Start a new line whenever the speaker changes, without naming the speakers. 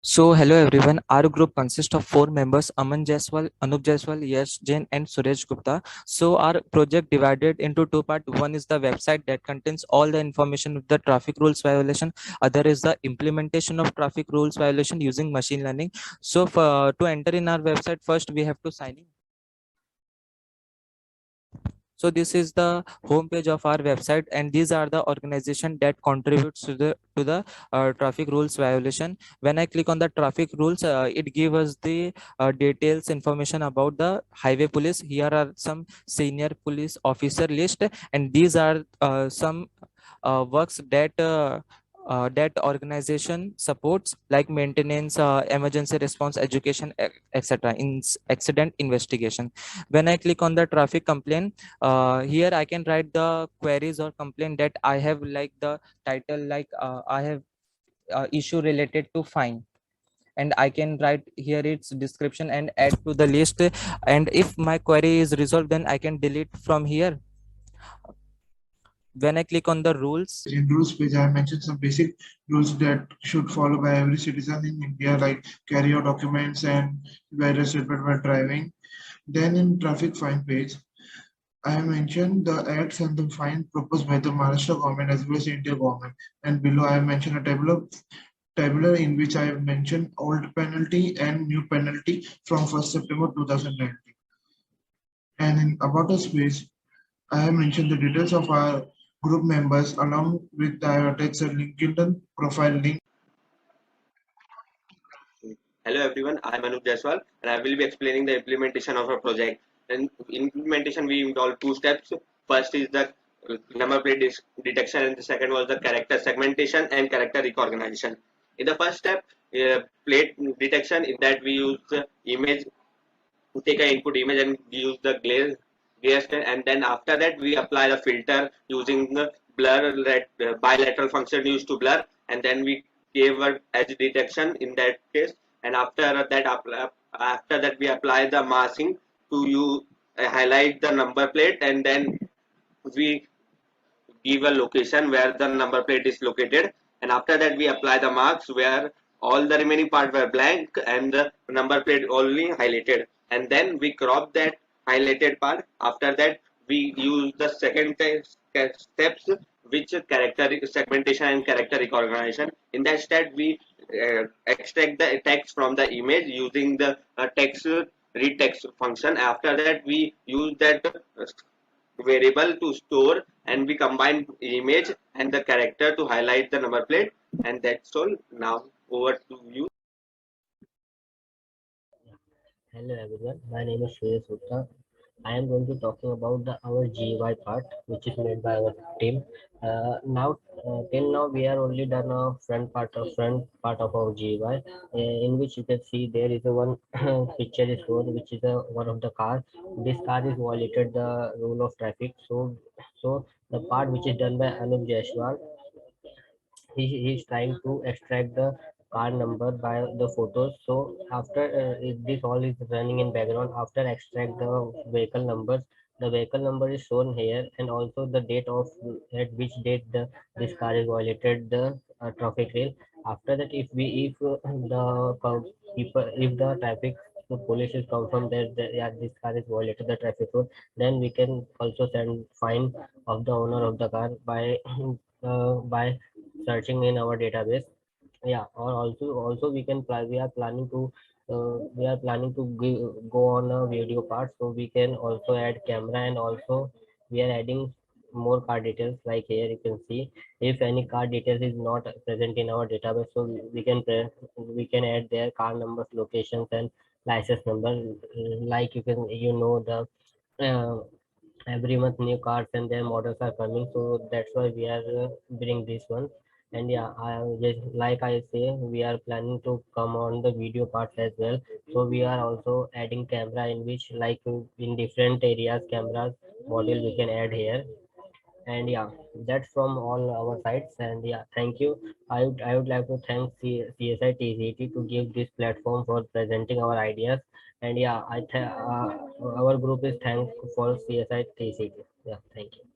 So, hello everyone. Our group consists of four members: Aman Jaiswal, Anup Jaiswal, Yash, Jain, and Suresh Gupta. So, our project divided into two parts. One is the website that contains all the information of the traffic rules violation. Other is the implementation of traffic rules violation using machine learning. So, to enter in our website, first we have to sign in. So this is the homepage of our website, and these are the organization that contributes to the traffic rules violation. When I click on the traffic rules, it gives us the details information about the highway police. Here are some senior police officer list, and these are some works that organization supports, like maintenance, emergency response, education, etc. in accident investigation. When I click on the traffic complaint, here I can write the queries or complaint that I have, like the title, like I have issue related to fine, and I can write here its description and add to the list. And if my query is resolved, then I can delete from here. When I click on the rules,
In rules page, I have mentioned some basic rules that should follow by every citizen in India, like carry your documents and wear a seatbelt while driving. Then in traffic fine page, I have mentioned the acts and the fine proposed by the Maharashtra government as well as India government. And below I have mentioned a tabular in which I have mentioned old penalty and new penalty from 1st September 2019. And in about us page, I have mentioned the details of our group members along with the text and LinkedIn profile link.
Hello everyone, I am Anup Jaiswal and I will be explaining the implementation of a project. In implementation, we involve two steps. First is the number plate detection, and the second was the character segmentation and character recognition. In the first step, plate detection, in that we use the image, take an input image and use the grayscale, and then after that we apply the filter using the bilateral function used to blur, and then we gave a edge detection in that case, and after that we apply the masking to you highlight the number plate, and then we give a location where the number plate is located, and after that we apply the marks where all the remaining part were blank and the number plate only highlighted, and then we crop that highlighted part. After that we use the second steps, which character segmentation and character recognition. In that step we extract the text from the image using the text read text function. After that we use that variable to store, and we combine image and the character to highlight the number plate, and that's all. Now over to you.
Hello everyone, my name is Suresh. I am going to talking about our GUI part, which is made by our team. Till now, we are only done a front part of our GUI, in which you can see there is a one picture is shown, which is a one of the car. This car is violated the rule of traffic. So the part which is done by Anup Jaiswal, he is trying to extract the car number by the photos. So after this all is running in background, after extract the vehicle numbers, the vehicle number is shown here, and also the date of at which date this car is violated the traffic rail. After that, if the people, if the traffic, the police is confirmed that yeah, this car is violated the traffic rule, then we can also send fine of the owner of the car by searching in our database. Yeah, or also we are planning to go on a video part, so we can also add camera, and also we are adding more car details. Like here you can see, if any car details is not present in our database, so we can add their car numbers, locations, and license number. Like the uh, every month new cars and their models are coming, so that's why we are bring this one. And yeah, I just like I say, we are planning to come on the video parts as well. So we are also adding camera, in which like in different areas cameras module we can add here. And yeah, that's from all our sides. And yeah, thank you. I would like to thank CSI TCT to give this platform for presenting our ideas. And yeah, our group is thankful for CSI TCT. Yeah, thank you.